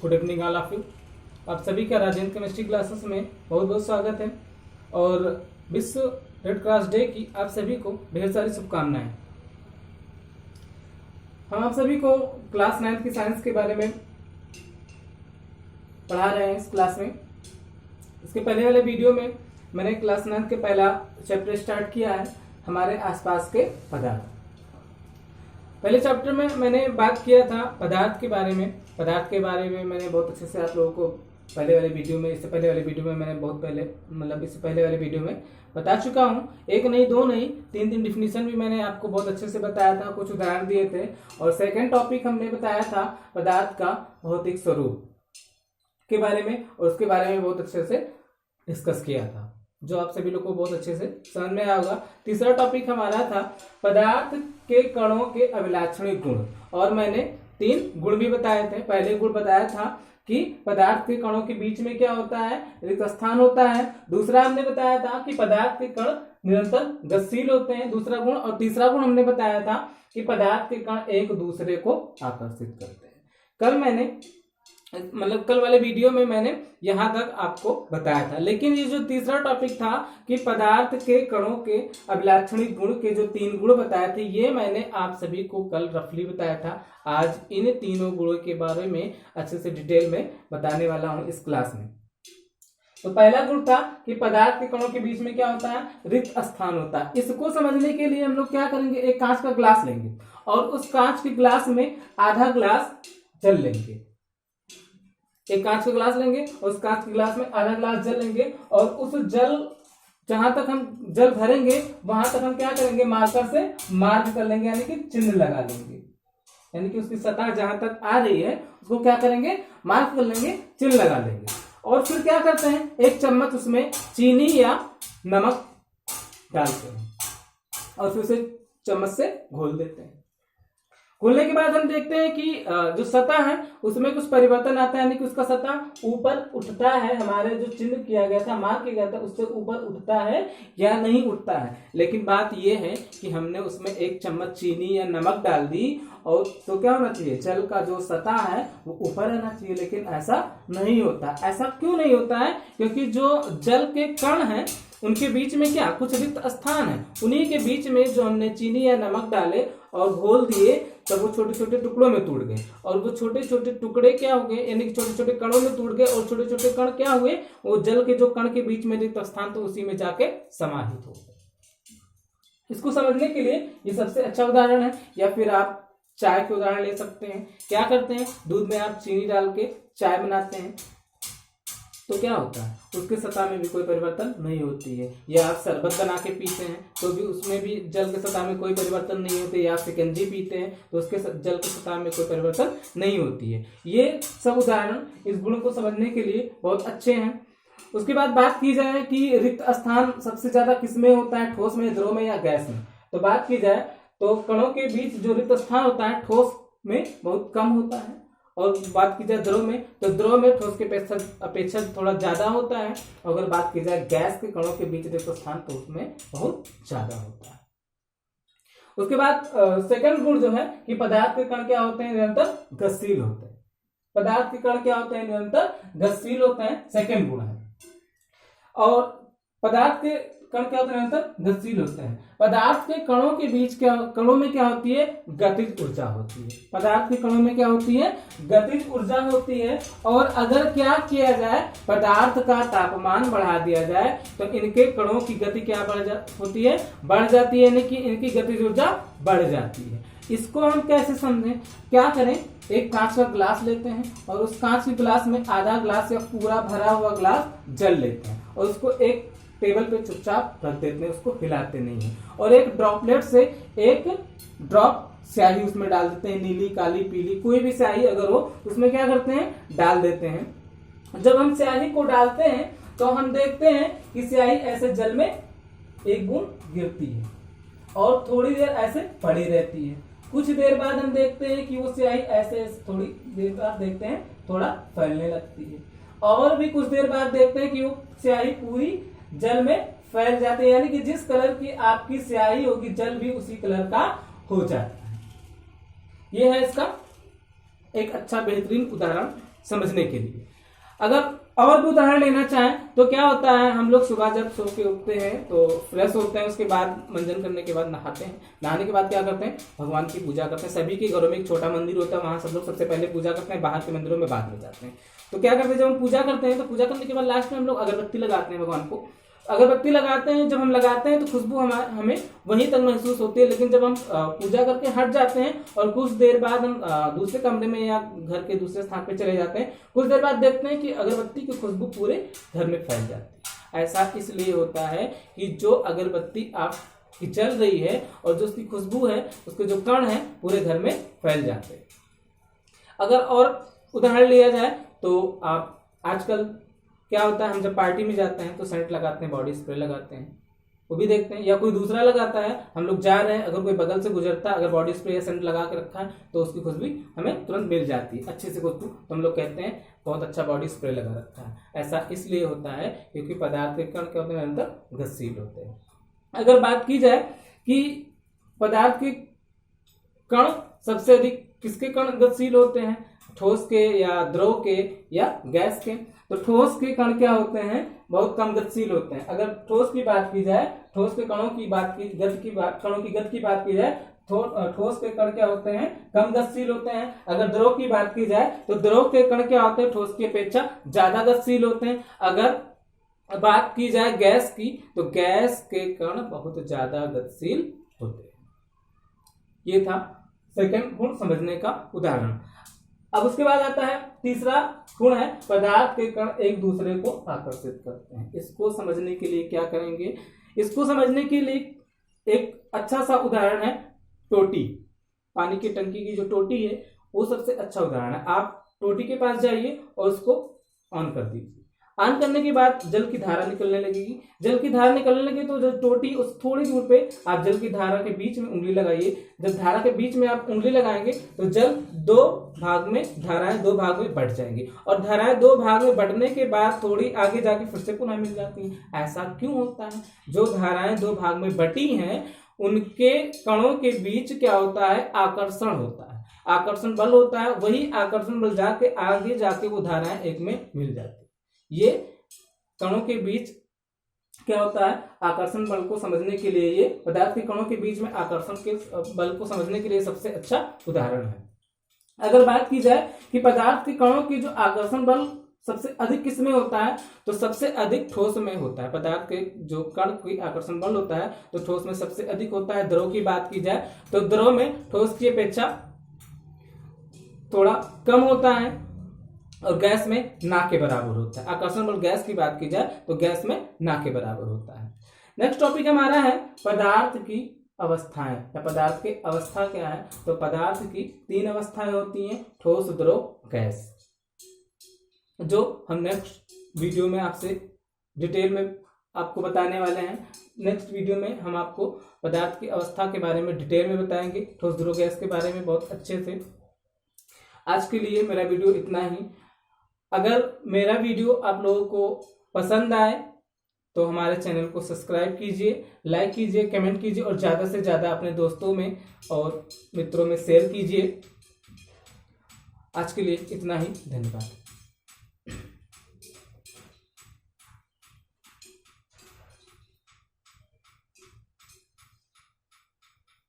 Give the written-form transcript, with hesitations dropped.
Good evening all of you. आप सभी का राजेंद्र केमिस्ट्री क्लासेस में बहुत बहुत स्वागत है और विश्व रेड क्रॉस डे की आप सभी को ढेर सारी शुभकामनाएं। हम आप सभी को क्लास 9 की साइंस के बारे में पढ़ा रहे हैं इस क्लास में। इसके पहले वाले वीडियो में मैंने क्लास 9 के पहला चैप्टर स्टार्ट किया है, हमारे आसपास के पदार्थ। पहले चैप्टर में मैंने बात किया था पदार्थ के बारे में। पदार्थ के बारे में मैंने बहुत अच्छे से आप लोगों को पहले वाले वीडियो में, इससे पहले वाले वीडियो में मैंने बहुत पहले इससे पहले वाले वीडियो में बता चुका हूँ। एक नहीं, दो नहीं, तीन डिफिनीशन भी मैंने आपको बहुत अच्छे से बताया था, कुछ उदाहरण दिए थे। और सेकंड टॉपिक हमने बताया था पदार्थ का भौतिक स्वरूप के बारे में, और उसके बारे में बहुत अच्छे से डिस्कस किया था, जो आप सभी लोग को बहुत अच्छे से समझ में आया होगा। तीसरा टॉपिक हमारा था पदार्थ के कणों के अभिलाक्षणिक गुण, और मैंने 3 गुण भी बताए थे। पहले गुण बताया था कि पदार्थ के कणों के बीच में क्या होता है, रिक्त स्थान होता है। दूसरा हमने बताया था कि पदार्थ के कण निरंतर गतिशील होते हैं, दूसरा गुण। और तीसरा गुण हमने बताया था कि पदार्थ के कण एक दूसरे को आकर्षित करते हैं। कल वाले वीडियो में मैंने यहां तक आपको बताया था। लेकिन ये जो तीसरा टॉपिक था कि पदार्थ के कणों के अभिलाक्षणिक गुण के जो 3 गुण बताए थे, ये मैंने आप सभी को कल रफली बताया था। आज इन तीनों गुणों के बारे में अच्छे से डिटेल में बताने वाला हूं इस क्लास में। तो पहला गुण था कि पदार्थ के कणों के बीच में क्या होता है, रिक्त स्थान होता है। इसको समझने के लिए हम लोग क्या करेंगे, एक कांच का ग्लास लेंगे और उस कांच के ग्लास में आधा ग्लास जल लेंगे। एक कांच का ग्लास लेंगे और उस कांच के ग्लास में आधा ग्लास जल लेंगे, और उस जल जहां तक हम जल भरेंगे वहां तक हम क्या करेंगे, मार्कर से मार्क कर लेंगे, यानी कि चिन्ह लगा लेंगे। यानी कि उसकी सतह जहां तक आ रही है उसको क्या करेंगे, मार्क कर लेंगे, चिन्ह लगा लेंगे। और फिर क्या करते हैं, एक चम्मच उसमें चीनी या नमक डालते हैं और फिर उसे चम्मच से घोल देते हैं। घोलने के बाद हम देखते हैं कि जो सतह है उसमें कुछ परिवर्तन आता है, यानी कि उसका सतह ऊपर उठता है। हमारे जो चिन्ह किया गया था, मार्क किया गया था, उससे ऊपर उठता है या नहीं उठता है। लेकिन बात यह है कि हमने उसमें 1 चम्मच चीनी या नमक डाल दी, और तो क्या होना चाहिए, जल का जो सतह है वो ऊपर रहना चाहिए। लेकिन ऐसा नहीं होता। ऐसा क्यों नहीं होता है, क्योंकि जो जल के कण हैं उनके बीच में क्या कुछ रिक्त स्थान है। उन्हीं के बीच में जो हमने चीनी या नमक डाले और घोल दिए, तब वो छोटे छोटे टुकड़ों में टूट गए। और वो छोटे छोटे टुकड़े क्या हो गए, यानी कि छोटे छोटे कणों में टूट गए, और छोटे छोटे कण क्या हुए, वो जल के जो कण के बीच में रिक्त स्थान तो उसी में जाके समाहित हो गए। इसको समझने के लिए ये सबसे अच्छा उदाहरण है। या फिर आप चाय के उदाहरण ले सकते हैं। क्या करते हैं, दूध में आप चीनी डाल के चाय बनाते हैं तो क्या होता है, उसके सतह में भी कोई परिवर्तन नहीं होती है। या आप शरबत बना के पीते हैं तो भी उसमें भी जल के सतह में कोई परिवर्तन नहीं होते। या आप शिकंजी पीते हैं तो उसके जल के सतह में कोई परिवर्तन नहीं होती है। ये सब उदाहरण इस गुण को समझने के लिए बहुत अच्छे हैं। उसके बाद बात की जाए कि रिक्त स्थान सबसे ज्यादा किसमें होता है, ठोस में, द्रव में या गैस में। तो बात की जाए तो कणों के बीच जो रिक्त स्थान होता है ठोस में बहुत कम होता है, और बात की जाए द्रव में तो द्रव में ठोस के अपेक्षा थोड़ा ज्यादा होता है। अगर बात की जाए गैस के कणों के बीच रिक्त स्थान तो उसमें बहुत ज्यादा होता है। उसके बाद सेकंड गुण जो है कि पदार्थ के कण क्या होते हैं, निरंतर गतिशील होते हैं। पदार्थ के कण क्या होते हैं, निरंतर गतिशील होते हैं, सेकंड गुण है। और पदार्थ के कण क्या होते हैं, निरंतर गतिशील होते हैं। पदार्थ के कणों के बीच कणों में क्या होती है, गतिज ऊर्जा होती है। पदार्थ के कणों में क्या होती है, गतिज ऊर्जा होती है। और अगर क्या किया जाए, पदार्थ का तापमान बढ़ा दिया जाए तो इनके कणों की गति क्या होती है, बढ़ जाती है, यानी कि इनकी गतिज ऊर्जा बढ़ जाती है। इसको हम कैसे समझें, क्या करें, एक कांच का ग्लास लेते हैं और उस कांच के ग्लास में आधा ग्लास या पूरा भरा हुआ ग्लास जल लेते हैं और उसको एक टेबल पे चुपचाप रख देते हैं, उसको हिलाते नहीं है। और एक ड्रॉपलेट से 1 ड्रॉप स्याही उसमें डाल देते हैं, नीली, काली, पीली, कोई भी स्याही अगर हो उसमें क्या करते हैं, डाल देते हैं। जब हम स्याही को डालते हैं तो हम देखते हैं कि स्याही ऐसे जल में एक बूंद गिरती है और थोड़ी देर ऐसे पड़ी रहती है। कुछ देर बाद हम देखते हैं कि वो स्याही ऐसे थोड़ी देर बाद देखते हैं थोड़ा फैलने लगती है, और भी कुछ देर बाद देखते हैं कि वो स्याही पूरी जल में फैल जाती है। यानी कि जिस कलर की आपकी स्याही होगी जल भी उसी कलर का हो जाता है। यह है इसका एक अच्छा बेहतरीन उदाहरण समझने के लिए। अगर और भी उदाहरण लेना चाहें तो क्या होता है, हम लोग सुबह जब सो के उठते हैं तो फ्रेश होते हैं, उसके बाद मंजन करने के बाद नहाते हैं। नहाने के बाद क्या करते हैं, भगवान की पूजा करते हैं। सभी के घरों में एक छोटा मंदिर होता है, वहां सब लोग सबसे पहले पूजा करते हैं, बाहर के मंदिरों में बाद में जाते हैं। तो क्या करते हैं, जब हम पूजा करते हैं तो पूजा करने के बाद लास्ट में हम लोग अगरबत्ती लगाते हैं भगवान को। अगरबत्ती लगाते हैं, जब हम लगाते हैं तो खुशबू हमें वहीं तक महसूस होती है, लेकिन जब हम पूजा करके हट जाते हैं और कुछ देर बाद हम दूसरे कमरे में या घर के दूसरे स्थान पे चले जाते हैं, कुछ देर बाद देखते हैं कि अगरबत्ती की खुशबू पूरे घर में फैल जाती है। ऐसा इसलिए होता है कि जो अगरबत्ती आपकी जल रही है और जो उसकी खुशबू है, उसके जो कण है पूरे घर में फैल जाते हैं। अगर और उदाहरण लिया जाए तो आप आजकल क्या होता है, हम जब पार्टी में जाते हैं तो सेंट लगाते हैं, बॉडी स्प्रे लगाते हैं, वो भी देखते हैं, या कोई दूसरा लगाता है, हम लोग जा रहे हैं, अगर कोई बगल से गुजरता है, अगर बॉडी स्प्रे या सेंट लगा के रखा है तो उसकी खुशबू हमें तुरंत मिल जाती है, अच्छे से खुशबू, तो हम लोग कहते हैं बहुत अच्छा बॉडी स्प्रे लगा रखा है। ऐसा इसलिए होता है क्योंकि पदार्थ के कण क्या होते हैं, निरंतर गतिशील होते हैं। अगर बात की जाए कि पदार्थ के कण सबसे अधिक किसके कण गतिशील होते हैं, ठोस के या द्रव के या गैस के, तो ठोस के कण क्या होते हैं, बहुत कम गतिशील होते हैं। अगर ठोस की बात की जाए, ठोस के कणों की बात की कणों की गति की बात की जाए, ठोस के कण क्या होते हैं, कम गतिशील होते हैं। अगर द्रव की बात की जाए तो द्रव के कण क्या होते हैं, ठोस की अपेक्षा ज्यादा गतिशील होते हैं। अगर बात की जाए गैस की तो गैस के कण बहुत ज्यादा गतिशील होते हैं। ये था सेकंड गुण समझने का उदाहरण। अब उसके बाद आता है तीसरा गुण है, पदार्थ के कण एक दूसरे को आकर्षित करते हैं। इसको समझने के लिए क्या करेंगे, इसको समझने के लिए एक अच्छा सा उदाहरण है टोटी। पानी की टंकी की जो टोटी है वो सबसे अच्छा उदाहरण है। आप टोटी के पास जाइए और उसको ऑन कर दीजिए। ऑन करने के बाद जल की धारा निकलने लगेगी। जल की धारा निकलने लगे तो जो टोटी उस थोड़ी दूर पे आप जल की धारा के बीच में उंगली लगाइए। जब धारा के बीच में आप उंगली लगाएंगे तो जल धाराएं दो भाग में बढ़ जाएंगी, और धाराएं दो भाग में बढ़ने के बाद थोड़ी आगे जाके फिर से पुनः मिल जाती हैं। ऐसा क्यों होता है, जो धाराएं दो भाग में बटी हैं उनके कणों के बीच क्या होता है, आकर्षण होता है, आकर्षण बल होता है। वही आकर्षण बल जाके आगे जाके वो धाराएं एक में मिल जाती है। ये कणों के बीच क्या होता है, आकर्षण बल को समझने के लिए, ये पदार्थ के कणों के बीच में आकर्षण के बल को समझने के लिए सबसे अच्छा उदाहरण है। अगर बात की जाए कि पदार्थ के कणों की जो आकर्षण बल सबसे अधिक किसमें होता है, तो सबसे अधिक ठोस में होता है। पदार्थ के जो कण की आकर्षण बल होता है तो ठोस में सबसे अधिक होता है। द्रव की बात की जाए तो द्रव में ठोस की अपेक्षा थोड़ा कम होता है, और गैस में ना के बराबर होता है। आकर्षण बल गैस की बात की जाए तो गैस में ना के बराबर होता है। नेक्स्ट टॉपिक हमारा है पदार्थ की अवस्थाएं, या पदार्थ की अवस्था क्या है, तो पदार्थ की 3 अवस्थाएं होती हैं, ठोस, द्रव, गैस, जो हम नेक्स्ट वीडियो में आपसे डिटेल में आपको बताने वाले हैं। नेक्स्ट वीडियो में हम आपको पदार्थ की अवस्था के बारे में डिटेल में बताएंगे, ठोस, द्रव, गैस के बारे में बहुत अच्छे से। आज के लिए मेरा वीडियो इतना ही। अगर मेरा वीडियो आप लोगों को पसंद आए तो हमारे चैनल को सब्सक्राइब कीजिए, लाइक कीजिए, कमेंट कीजिए, और ज़्यादा से ज़्यादा अपने दोस्तों में और मित्रों में शेयर कीजिए। आज के लिए इतना ही, धन्यवाद।